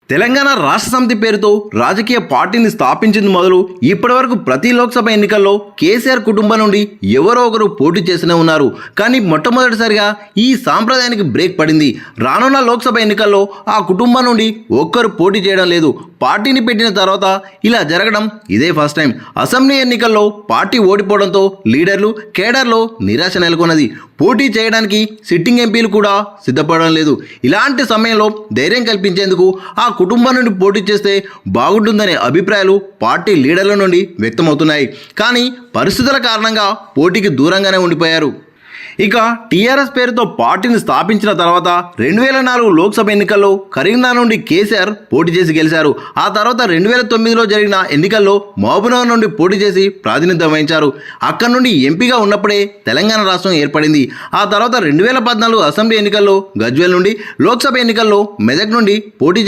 తెలంగాణ రాష్ట్ర సమితి పేరుతో రాజకీయ పార్టీని స్థాపించింది మొదలు ఇప్పటివరకు ప్రతి లోక్సభ ఎన్నికల్లో కేసీఆర్ కుటుంబం నుండి ఎవరో ఒకరు పోటీ చేస్తూనే ఉన్నారు. కానీ మొట్టమొదటిసారిగా ఈ సాంప్రదాయానికి బ్రేక్ పడింది. రానున్న లోక్సభ ఎన్నికల్లో ఆ కుటుంబం నుండి ఒక్కరు పోటీ చేయడం లేదు. పార్టీని పెట్టిన తర్వాత ఇలా జరగడం ఇదే ఫస్ట్ టైం. అసెంబ్లీ ఎన్నికల్లో పార్టీ ఓడిపోవడంతో లీడర్లు కేడర్లో నిరాశ నెలకొన్నది. పోటీ చేయడానికి సిట్టింగ్ ఎంపీలు కూడా సిద్ధపడడం లేదు. ఇలాంటి సమయంలో ధైర్యం కల్పించేందుకు ఆ కుటుంబం నుండి పోటీ చేస్తే బాగుంటుందనే అభిప్రాయాలు పార్టీ లీడర్ల నుండి వ్యక్తమవుతున్నాయి. కానీ పరిస్థితుల కారణంగా పోటీకి దూరంగానే ఉండిపోయారు. ఇక టీఆర్ఎస్ పేరుతో పార్టీని స్థాపించిన తర్వాత 2004 లోక్సభ ఎన్నికల్లో కరీంనగర్ నుండి కేసీఆర్ పోటీ చేసి గెలిచారు. ఆ తర్వాత 2009లో జరిగిన ఎన్నికల్లో మహబూబ్నగర్ నుండి పోటీ చేసి ప్రాతినిధ్యం వహించారు. అక్కడి నుండి ఎంపీగా ఉన్నప్పుడే తెలంగాణ రాష్ట్రం ఏర్పడింది. ఆ తర్వాత 2014 అసెంబ్లీ ఎన్నికల్లో గజ్వేల్ నుండి, లోక్సభ ఎన్నికల్లో మెదక్ నుండి పోటీ